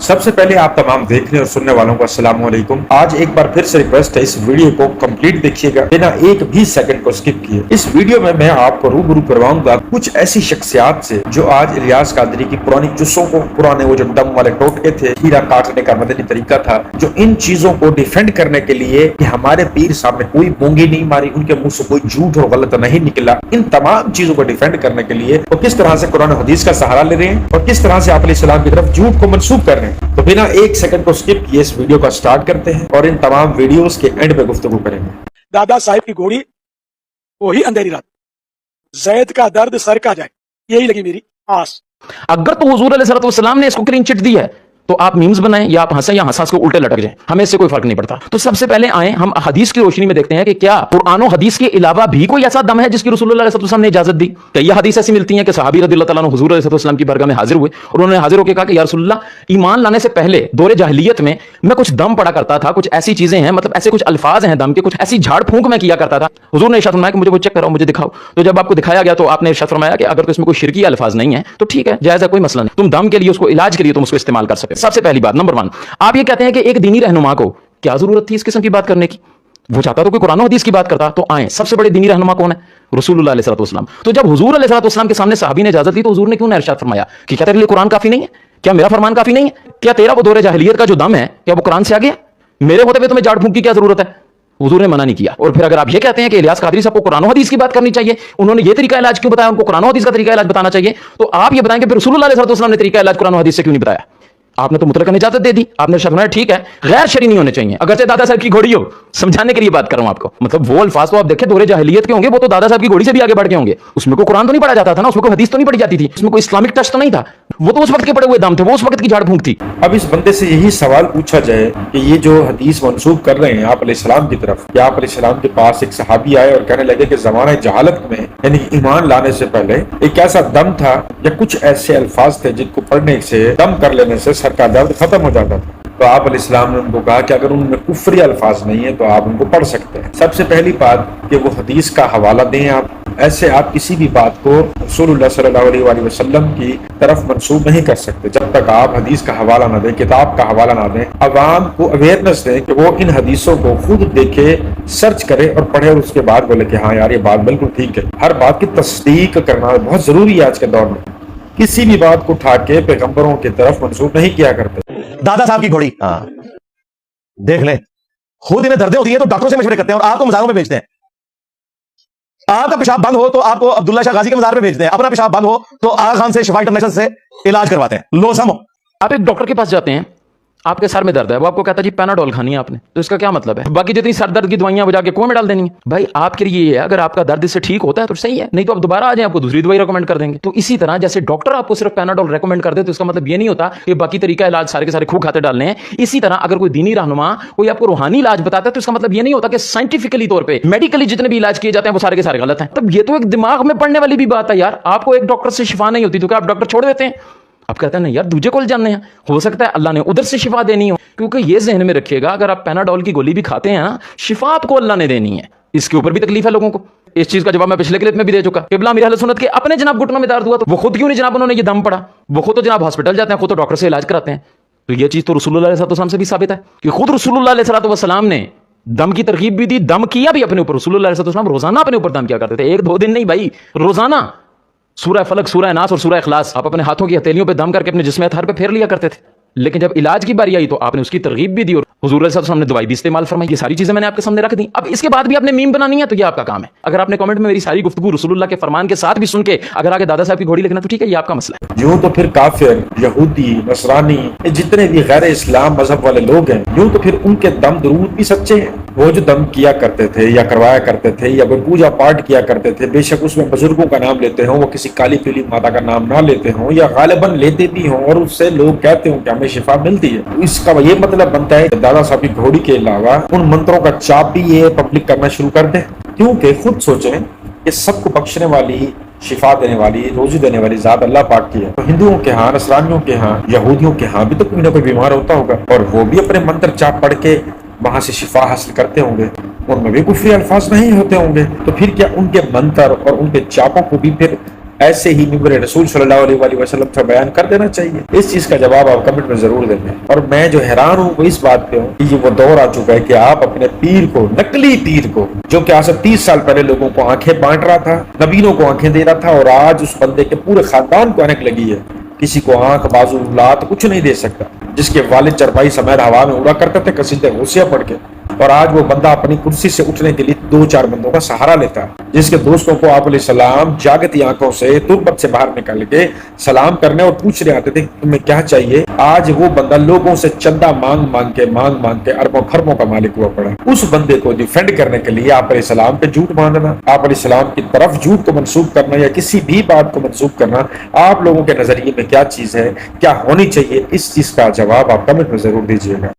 سب سے پہلے آپ تمام دیکھنے اور سننے والوں کو السلام علیکم۔ آج ایک بار پھر سے ریکویسٹ ہے، اس ویڈیو کو کمپلیٹ دیکھیے گا بنا ایک بھی سیکنڈ کو سکپ کیے۔ اس ویڈیو میں میں آپ کو روبرو کرواؤں گا کچھ ایسی شخصیات سے جو آج الیاس قادری کی پرانی جسوں کو، پرانے وہ جو دم والے ٹوٹکے تھے، ہیرا کاٹنے کا مدنی طریقہ تھا، جو ان چیزوں کو ڈیفینڈ کرنے کے لیے کہ ہمارے پیر صاحب نے کوئی بونگی نہیں ماری، ان کے منہ سے کوئی جھوٹ اور غلط نہیں نکلا، ان تمام چیزوں کو ڈیفینڈ کرنے کے لیے وہ کس طرح سے قرآن و حدیث کا سہارا لے رہے ہیں اور کس طرح سے آپ علیہ السلام کی طرف جھوٹ کو منسوب کر رہے ہیں۔ تو بنا ایک سیکنڈ کو سکپ کیے اس ویڈیو کا سٹارٹ کرتے ہیں اور ان تمام ویڈیوز کے اینڈ پہ گفتگو کریں گے۔ دادا صاحب کی گھوڑی وہی اندھیری رات، زید کا درد سر کا جائے، یہی لگی میری آس۔ اگر تو حضور علیہ السلام نے اس کو کلین چٹ دی ہے تو آپ میمز بنائیں یا آپ ہنسیں یا ہنسا اس کو الٹے لٹک جائیں، ہمیں اس سے کوئی فرق نہیں پڑتا۔ تو سب سے پہلے آئیں ہم حدیث کی روشنی میں دیکھتے ہیں کہ کیا قرآن و حدیث کے علاوہ بھی کوئی ایسا دم ہے جس کی رسول اللہ علیہ السلام نے اجازت دی؟ کئی حدیث ایسی ملتی ہیں کہ صحابی رضی اللہ تعالیٰ عنہ حضور علیہ السلام کی بارگاہ میں حاضر ہوئے اور انہوں نے حاضر ہو کے کہا کہ یا رسول اللہ، ایمان لانے سے پہلے دور جاہلیت میں کچھ دم پڑا کرتا تھا، کچھ ایسی چیزیں ہیں، مطلب ایسے کچھ الفاظ ہیں دم کے، کچھ ایسی جھاڑ پھونک میں کیا کرتا تھا۔ حضور نے ارشاد فرمایا کہ مجھے وہ چیک کراؤ، مجھے دکھاؤ۔ تو جب آپ کو دکھایا گیا تو آپ نے ارشاد فرمایا کہ اگر تو اس میں کوئی شرکی الفاظ نہیں ہے تو ٹھیک ہے، جائز ہے، کوئی مسئلہ نہیں، تم دم کے لیے اس کو علاج کے لیے تم اس کو استعمال کر سکتے۔ سب سے پہلی بات نمبر 1، آپ یہ کہتے ہیں کہ ایک دینی رہنما کو کیا ضرورت تھی اس قسم کی بات کرنے کی؟ وہ چاہتا تو کوئی قرآن و حدیث کی بات کرتا۔ تو آئیں، سب سے بڑے دینی رہنما کون ہے؟ رسول اللہ علیہ السلام۔ تو جب حضور علیہ السلام کے سامنے صحابی نے اجازت لی تو حضور نے کیوں نہ ارشاد فرمایا کہ کیا تیرے لیے قرآن کافی نہیں ہے؟ کیا میرا فرمان کافی نہیں ہے؟ کیا تیرا وہ دور جاہلیت کا جو دم ہے کیا وہ قرآن سے آ گیا؟ میرے ہوتے ہوئے تمہیں جھاڑ پھونک کی کیا ضرورت ہے؟ حضور نے منع نہیں کیا۔ اور پھر اگر آپ یہ کہتے ہیں کہ الیاس قادری صاحب کو قرآن و حدیث کی بات کرنی چاہیے، انہوں نے یہ طریقہ علاج کیوں بتایا، ان کو قرآن و حدیث کا طریقہ علاج بتانا چاہیے، تو آپ یہ بتائیں کہ پھر رسول اللہ علیہ السلام نے طریقہ علاج قرآن و حدیث سے کیوں نہیں بتایا؟ آپ نے تو مطلقاً اجازت دے دی، آپ نے فرمایا ٹھیک ہے، غیر شرعی نہیں ہونے چاہیے، اگرچہ دادا صاحب کی گھوڑی ہو، سمجھانے کے لیے بات کر رہا ہوں آپ کو، مطلب وہ الفاظ تو آپ دیکھیں دور جاہلیت کے ہوں گے، وہ تو دادا صاحب کی گھوڑی سے بھی آگے بڑھ کے ہوں گے، اس میں کوئی قرآن تو نہیں پڑھا جاتا تھا نا، اس میں کوئی حدیث تو نہیں پڑھی جاتی تھی، اس میں کوئی اسلامک ٹچ تو نہیں تھا، وہ تو اس وقت کے پڑے ہوئے دم تھے، وہ اس وقت کی جھاڑ پھونک تھی۔ اب اس بندے سے یہی سوال پوچھا جائے کہ یہ جو حدیث منسوب کر رہے ہیں آپ علیہ السلام کی طرف، کہ آپ علیہ السلام کے پاس ایک صحابی آئے اور کہنے لگے کہ زمانہ جہالت میں یعنی ایمان لانے سے پہلے ایک ایسا دم تھا یا کچھ ایسے الفاظ تھے جن کو پڑھنے سے، دم کر لینے سے سر کا درد ختم ہو جاتا تھا، تو آپ علیہ السلام نے ان کو کہا کہ اگر ان میں کفری الفاظ نہیں ہے تو آپ ان کو پڑھ سکتے ہیں۔ سب سے پہلی بات کہ وہ حدیث کا حوالہ دیں، ایسے آپ کسی بھی بات کو رسول اللہ صلی اللہ علیہ وآلہ وسلم کی طرف منسوب نہیں کر سکتے جب تک آپ حدیث کا حوالہ نہ دیں، کتاب کا حوالہ نہ دیں، عوام کو اویئرنس دیں کہ وہ ان حدیثوں کو خود دیکھے، سرچ کرے اور پڑھے اور اس کے بعد بولے کہ ہاں یار یہ بات بالکل ٹھیک ہے۔ ہر بات کی تصدیق کرنا بہت ضروری ہے آج کے دور میں، کسی بھی بات کو اٹھا کے پیغمبروں کی طرف منسوب نہیں کیا کرتے۔ دادا صاحب کی گھوڑی دیکھ لیں، خود انہیں دردیں ہوتی ہیں تو ڈاکٹروں سے مشورے کرتے ہیں اور آپ کو مزاروں پہ بھیجتے ہیں۔ آپ کا پیشاب بند ہو تو آپ کو عبداللہ شاہ غازی کے مزار پہ بھیجتے ہیں، اپنا پیشاب بند ہو تو آغا خان سے شفا انٹرنیشنل سے علاج کرواتے ہیں۔ لو سمو، آپ ایک ڈاکٹر کے پاس جاتے ہیں، آپ کے سر میں درد ہے، وہ آپ کو کہتا ہے جی پیناڈول کھانی ہے آپ نے، تو اس کا کیا مطلب ہے؟ باقی جتنی سر درد کی دوائیاں وہ جا کے کنویں میں ڈال دینی ہے۔ بھائی آپ کے لیے یہ ہے، اگر آپ کا درد اس سے ٹھیک ہوتا ہے تو صحیح ہے، نہیں تو آپ دوبارہ آ جائیں، آپ کو دوسری دوائی ریکمنڈ کر دیں گے۔ تو اسی طرح جیسے ڈاکٹر آپ کو صرف پیناڈول ریکمنڈ کر دے تو اس کا مطلب یہ نہیں ہوتا کہ باقی طریقہ علاج سارے کے سارے کھو کھاتے ڈالنے ہیں۔ اسی طرح اگر کوئی دینی رہنما کوئی آپ کو روحانی علاج بتاتا ہے تو اس کا مطلب یہ نہیں ہوتا کہ سائنٹیفکلی طور پہ میڈیکلی جتنے بھی علاج کیے جاتے ہیں وہ سارے کے سارے غلط ہیں۔ تب یہ تو ایک دماغ میں پڑنے والی بھی بات ہے یار، آپ کو ایک ڈاکٹر سے شفا نہیں ہوتی تو کیا آپ ڈاکٹر چھوڑ دیتے ہیں؟ آپ کہتے ہیں نہیں یار دوجے کول جانے ہیں، ہو سکتا ہے اللہ نے ادھر سے شفا دینی ہو، کیونکہ یہ ذہن میں رکھیے گا اگر آپ پیناڈول کی گولی بھی کھاتے ہیں نا، شفا آپ کو اللہ نے دینی ہے، اس کے اوپر بھی تکلیف ہے لوگوں کو۔ اس چیز کا جواب میں پچھلے کلپ میں بھی دے چکا۔ قبلہ امیر اہل سنت کے اپنے جناب گھٹنوں میں درد ہوا تو وہ خود کیوں نہیں جناب انہوں نے یہ دم پڑا، وہ خود تو جناب ہاسپٹل جاتے ہیں، خود تو ڈاکٹر سے علاج کراتے ہیں۔ تو یہ چیز تو رسول اللہ علیہ السلام سے بھی ثابت ہے کہ خود رسول اللہ علیہ السلام نے دم کی ترغیب بھی دی، دم کیا بھی اپنے اوپر، رسول اللہ علیہ السلام روزانہ اپنے اوپر دم کیا کرتے تھے، ایک دو دن نہیں بھائی، روزانہ سورہ فلق، سورہ ناس اور سورہ اخلاص آپ اپنے ہاتھوں کی ہتھیلیوں پہ دم کر کے اپنے جسم اطہار پہ پھیر لیا کرتے تھے۔ لیکن جب علاج کی باری آئی تو آپ نے اس کی ترغیب بھی دی اور حضور علیہ السلام نے دوائی بھی استعمال فرمائی۔ یہ ساری چیزیں میں نے آپ کے سامنے رکھ دی۔ اب اس کے بعد بھی آپ نے میم بنانی ہے تو یہ آپ کا کام ہے۔ اگر آپ نے کمنٹ میں میری ساری گفتگو رسول اللہ کے فرمان کے ساتھ بھی سن کے اگر آگے دادا صاحب کی گھوڑی لکھنا تو ٹھیک ہے، یہ آپ کا مسئلہ ہے۔ یوں تو پھر کافر، یہودی، نصرانی، جتنے بھی غیر اسلام مذہب والے لوگ ہیں، یوں تو پھر ان کے دم درود بھی سچے ہیں۔ وہ جو دم کیا کرتے تھے یا کروایا کرتے تھے یا کوئی پوجا پاٹ کیا کرتے تھے، بے شک اس میں بزرگوں کا نام لیتے ہوں، وہ کسی کالی پیلی ماتا کا نام نہ لیتے ہوں یا غالباً لیتے بھی ہوں اور اس سے لوگ کہتے ہوں کہ ہمیں شفا ملتی ہے، اس کا یہ مطلب بنتا ہے کہ دادا صاحب کی گھوڑی کے علاوہ ان منتروں کا چاپ بھی یہ پبلک کرنا شروع کر دیں۔ کیونکہ خود سوچیں کہ سب کو بخشنے والی، شفا دینے والی، روزی دینے والی ذات اللہ پاک کی ہے، تو ہندوؤں کے ہاں، نصرانیوں کے ہاں، یہودیوں کے ہاں بھی تو کوئی نہ کوئی بیمار ہوتا ہوگا اور وہ بھی اپنے منتر چاپ پڑھ کے وہاں سے شفا حاصل کرتے ہوں گے، ان میں بھی کفری الفاظ نہیں ہوتے ہوں گے، تو پھر کیا ان کے منتر اور ان کے چاپوں کو بھی پھر ایسے ہی منبر رسول صلی اللہ علیہ وسلم سے بیان کر دینا چاہیے؟ اس چیز کا جواب آپ کمنٹ میں ضرور دیں گے۔ اور میں جو حیران ہوں وہ اس بات پہ ہوں کہ یہ وہ دور آ چکا ہے کہ آپ اپنے پیر کو، نقلی پیر کو، جو کہ آج سے 30 سال پہلے لوگوں کو آنکھیں بانٹ رہا تھا، نبیوں کو آنکھیں دے رہا تھا، اور آج اس بندے کے پورے خاندان کو آنکھ لگی ہے، کسی کو آنکھ، بازو، لات کچھ نہیں دے سکتا، جس کے والد چرپائی سمیت ہوا میں اڑا کرتے تھے قصیدے غوثیہ پڑھ کے، اور آج وہ بندہ اپنی کرسی سے اٹھنے کے لیے 2-4 بندوں کا سہارا لیتا ہے، جس کے دوستوں کو آپ علیہ السلام جاگتی آنکھوں سے تربت سے باہر نکال کے سلام کرنے اور پوچھ رہے آتے تھے تمہیں کیا چاہیے۔ آج وہ بندہ لوگوں سے چندہ مانگ مانگ کے اربوں خربوں کا مالک ہوا پڑا ہے۔ اس بندے کو ڈیفینڈ کرنے کے لیے آپ علیہ السلام پہ جھوٹ باندھنا، آپ علیہ السلام کی طرف جھوٹ کو منسوب کرنا یا کسی بھی بات کو منسوب کرنا، آپ لوگوں کے نظریے میں کیا چیز ہے، کیا ہونی چاہیے، اس چیز کا جواب آپ کمنٹ میں ضرور دیجیے گا۔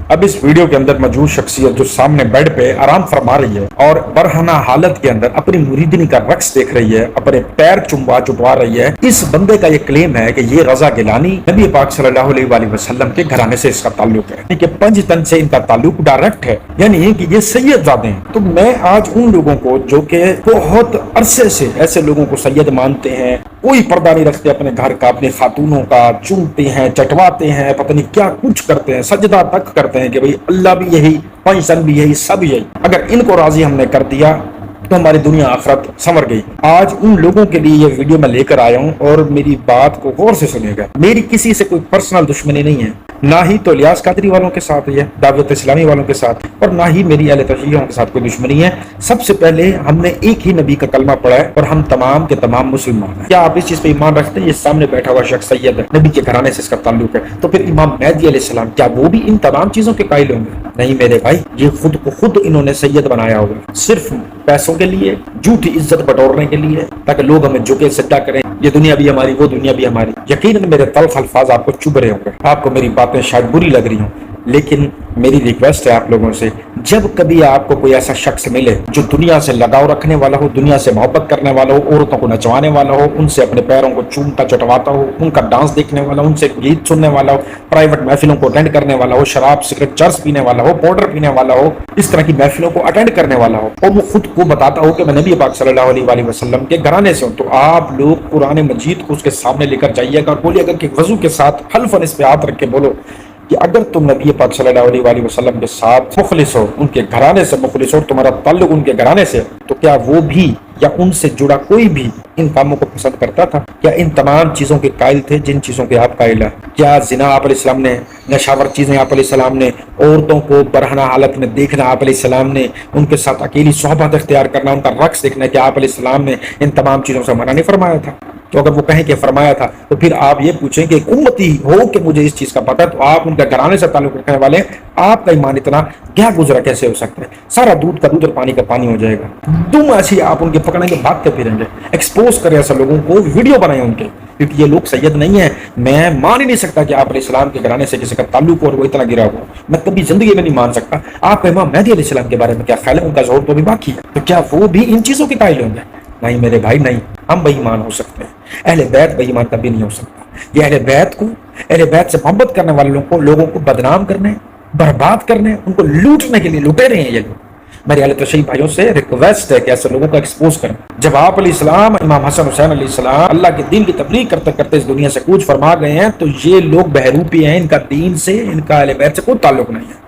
اب اس ویڈیو کے اندر موجود شخصیت جو سامنے بیڈ پہ آرام فرما رہی ہے اور برہنہ حالت کے اندر اپنی مریدنی کا رقص دیکھ رہی ہے، اپنے پیر چٹوا رہی ہے، اس بندے کا یہ کلیم ہے کہ یہ رضا گیلانی نبی پاک صلی اللہ علیہ وآلہ وسلم کے گھرانے سے اس کا تعلق ہے، یعنی کہ پنج تن سے ان کا تعلق ڈائریکٹ ہے، یعنی کہ یہ سید زادے ہیں۔ تو میں آج ان لوگوں کو جو کہ بہت عرصے سے ایسے لوگوں کو سید مانتے ہیں، کوئی پردہ نہیں رکھتے اپنے گھر کا، اپنی خاتونوں کا، چومتے ہیں، چٹواتے ہیں، پتہ نہیں کیا کچھ کرتے ہیں، سجدہ تک کرتے ہیں کہ بھئی اللہ بھی یہی، پنجتن بھی یہی، سب یہی، اگر ان کو راضی ہم نے کر دیا تو ہماری دنیا آخرت سنور گئی۔ آج ان لوگوں کے لیے یہ ویڈیو میں لے کر آیا ہوں، اور میری بات کو غور سے سنیے گا۔ میری کسی سے کوئی پرسنل دشمنی نہیں ہے، نہ ہی تو الیاس قادری والوں کے ساتھ ہے، دعوت اسلامی والوں کے ساتھ، اور نہ ہی میری اہل تشیعوں کے ساتھ کوئی دشمنی ہے۔ سب سے پہلے ہم نے ایک ہی نبی کا کلمہ پڑھا ہے، اور ہم تمام کے تمام مسلمان ہیں۔ کیا آپ اس چیز پہ ایمان رکھتے ہیں یہ سامنے بیٹھا ہوا شخص سید ہے، نبی کے گھرانے سے اس کا تعلق ہے؟ تو پھر امام مہدی علیہ السلام کیا وہ بھی ان تمام چیزوں کے قائل ہوں گے؟ نہیں میرے بھائی، یہ خود کو خود انہوں نے سید بنایا ہوگا، صرف پیسوں کے لیے، جھوٹی عزت بٹورنے کے لیے، تاکہ لوگ ہمیں جھکے سجدہ کریں، یہ دنیا بھی ہماری، وہ دنیا بھی ہماری۔ یقیناً میرے تلخ الفاظ آپ کو چبھ رہے ہوں گے، آپ کو میری باتیں شاید بری لگ رہی ہوں، لیکن میری ریکویسٹ ہے آپ لوگوں سے، جب کبھی آپ کو کوئی ایسا شخص ملے جو دنیا سے لگاؤ رکھنے والا ہو، دنیا سے محبت کرنے والا ہو، عورتوں کو نچوانے والا ہو، ان سے اپنے پیروں کو چومتا چٹواتا ہو، ان کا ڈانس دیکھنے والا ہو، ان سے گیت سننے والا ہو، پرائیویٹ محفلوں کو اٹینڈ کرنے والا ہو، شراب سگریٹ چرس پینے والا ہو، پاؤڈر پینے والا ہو، اس طرح کی محفلوں کو اٹینڈ کرنے والا ہو، اور وہ خود کو بتاتا ہو کہ میں نبی پاک صلی اللہ علیہ وآلہ وسلم کے گھرانے سے ہوں، تو آپ لوگ قرآن مجید کو اس کے سامنے لے کر جائیے گا اور بولیے گا کہ وضو کے ساتھ حلفاً اس پہ ہاتھ رکھ کے بولو کہ اگر تم نبی پاک صلی اللہ علیہ وآلہ وسلم کے ساتھ مخلص ہو، ان کے گھرانے سے مخلص ہو، تمہارا تعلق ان کے گھرانے سے، تو کیا وہ بھی یا ان سے جڑا کوئی بھی ان کاموں کو پسند کرتا تھا؟ کیا ان تمام چیزوں کے قائل تھے جن چیزوں کے آپ قائل ہیں؟ کیا زنا آپ علیہ السلام نے، نشاور چیزیں آپ علیہ السلام نے، عورتوں کو برہنہ حالت میں دیکھنا آپ علیہ السلام نے، ان کے ساتھ اکیلی صحبت اختیار کرنا، ان کا رقص دیکھنا، کیا آپ علیہ السلام نے ان تمام چیزوں سے منع نہیں فرمایا تھا؟ تو اگر وہ کہیں کہ فرمایا تھا تو پھر آپ یہ پوچھیں کہ ایک امتی ہو کہ مجھے اس چیز کا پتہ ہے، تو آپ ان کے گھرانے سے تعلق رکھنے والے، آپ کا ایمان اتنا کیا گزرا کیسے ہو سکتا ہے؟ سارا دودھ کا دودھ اور پانی کا پانی ہو جائے گا۔ تم ایسی آپ ان کے پکڑیں گے، بھاگتے پھریں گے، ایکسپوز کریں ایسا لوگوں کو، ویڈیو بنائیں ان کے، کیونکہ یہ لوگ سید نہیں ہیں۔ میں مان ہی نہیں سکتا کہ آپ علیہ السلام کے گھرانے سے کسی کا تعلق ہو اور وہ اتنا گرا ہوا، میں کبھی زندگی میں نہیں مان سکتا۔ آپ کا امام مہدی علیہ السلام کے بارے میں کیا خیال ہے؟ ان کا ظہور تو بھی باقی ہے، تو کیا وہ بھی ان چیزوں کے قائل ہوں گے؟ نہیں میرے بھائی، نہیں، ہم بے ایمان ہو سکتے ہیں، اہل بیت بے ایمان کبھی نہیں ہو سکتا۔ یہ اہل بیت کو، اہل بیت سے محبت کرنے والے لوگوں کو بدنام کرنے، برباد کرنے، ان کو لوٹنے کے لیے لٹے رہے ہیں یہ لوگ۔ میرے اہل تشیع بھائیوں سے ریکویسٹ ہے کہ ایسے لوگوں کو ایکسپوز کریں۔ جب آپ علیہ السلام، امام حسن حسین علیہ السلام اللہ کے دین کی تبلیغ کرتے کرتے اس دنیا سے کوچ فرما گئے ہیں، تو یہ لوگ بہروپی ہیں، ان کا دین سے، ان کا اہل بیت سے کوئی تعلق نہیں ہے۔